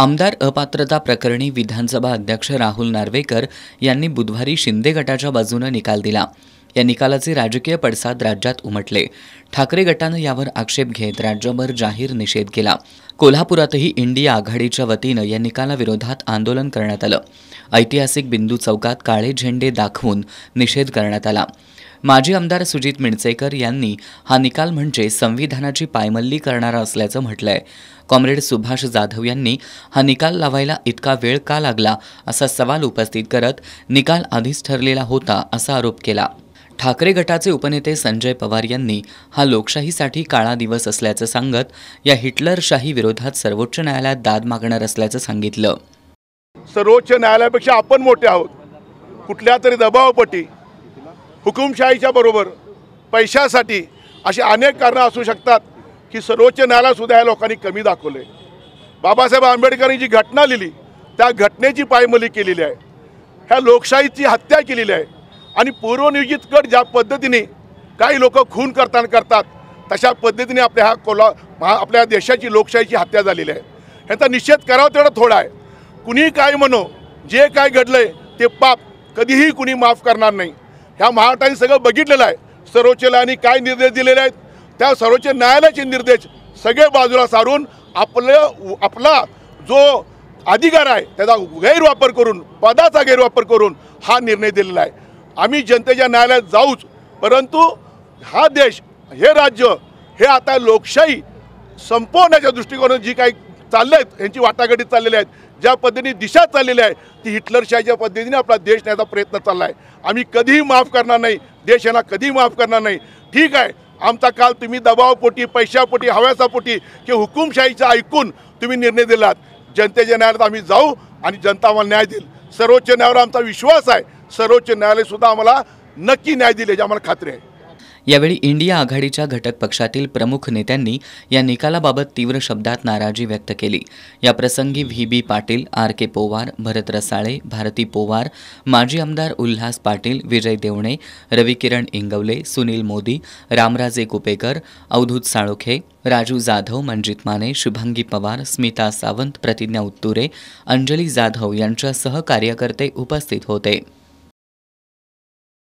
आमदार अपात्रता प्रकरणी विधानसभा अध्यक्ष राहुल नार्वेकर यांनी बुधवारी शिंदे गटाच्या बाजूने निकाल दिला। या निकालाचे राजकीय पडसाद राज्यात उमटले। ठाकरे गटाने यावर आक्षेप घेत राज्यभर जाहीर निषेध केला। कोल्हापुरातही इंडिया आघाडीच्या वतीने या निकालाविरोधात आंदोलन करण्यात आलं। ऐतिहासिक बिंदू चौकात काळे झेंडे दाखवून निषेध करण्यात आला। माजी आमदार सुजित मिणसेकर यांनी हा निकाल म्हणजे संविधानाची पायमल्ली करणारा असल्याचं म्हटलंय। कॉम्रेड सुभाष जाधव यांनी हा निकाल लावायला इतका वेळ का लागला असा सवाल उपस्थित करत निकाल आधीच ठरलेला होता असा आरोप केला। ठाकरे गटाचे उपनेते संजय पवार यांनी हा लोकशाहीसाठी काळा दिवस असल्याचं सांगत या हिटलरशाही विरोधात सर्वोच्च न्यायालयात दाद मागणार असल्याचं सांगितलं। सर्वोच्च न्यायालयापेक्षा आपण मोठे आहोत। कुठल्या तरी दबावपोटी हुकुमशाहीच्या बरोबर पैशासाठी अशी अनेक कारणं असू शकतात की सर्वोच्च न्यायालय सुद्धा या लोकांनी कमी दाखवले। बाबासाहेब आंबेडकरांनी जी घटना लिहिली त्या घटनेची पायमल्ली केलेली आहे। ह्या लोकशाहीची हत्या केलेली आहे आणि पूर्वनियोजित कट ज्या पद्धतीने काही लोक खून करतात तशा पद्धतीने आपल्या देशाची लोकशाहीची हत्या झालेली आहे। ह्याचा निषेध करावा तेवढा थोडा आहे। कुणी काय म्हणो, जे काय घडलंय ते पाप कधीही कुणी माफ करणार नाही। ह्या महाराष्ट्राने सगळं बघितलेलं आहे। सर्वोच्च न्यायालयाने काय निर्देश दिलेले आहेत त्या सर्वोच्च न्यायालयाचे निर्देश सगळे बाजूला सारून आपला जो अधिकार आहे त्याचा गैरवापर करून, पदाचा गैरवापर करून हा निर्णय दिलेला आहे। आम्ही जनतेच्या न्यायालयात जाऊच, परंतु हा देश, हे राज्य हे आता लोकशाही संपवण्याच्या दृष्टिकोनातून जी काही चालले आहेत यांची वाटाघाटी चाललेल्या आहेत, ज्या पद्धतीने दिशा चाललेली आहे ती हिटलरशाहीच्या पद्धतीने आपला देश न्यायचा प्रयत्न चालला आहे। आम्ही कधीही माफ करणार नाही, देश यांना कधीही माफ करणार नाही। ठीक आहे, आमचा काल तुम्ही दबावपोटी, पैशापोटी, हव्यासापोटी किंवा हुकुमशाहीचा ऐकून तुम्ही निर्णय दिलात। जनतेच्या न्यायालयात आम्ही जाऊ आणि जनता आम्हाला न्याय देईल। सर्वोच्च न्यायालयावर आमचा विश्वास आहे। सर्वोच्च न्यायालय सुद्धा आम्हाला नक्की न्याय दिले, याची आम्हाला खात्री आहे। यावेळी इंडिया आघाडीच्या घटक पक्षातील प्रमुख नेत्यांनी या निकालाबाबत तीव्र शब्दात नाराजी व्यक्त केली। या प्रसंगी व्ही.बी. पाटील, आर.के. पोवार, भरत रसाळे, भारती पोवार, माजी आमदार उल्हास पाटील, विजय देवणे, रविकिरण इंगवले, सुनील मोदी, रामराजे कुपेकर, अवधूत साळोखे, राजू जाधव, मंजित माने, शुभांगी पवार, स्मिता सावंत, प्रतिज्ञा उत्तुरे, अंजली जाधव यांच्यासह कार्यकर्ते उपस्थित होते।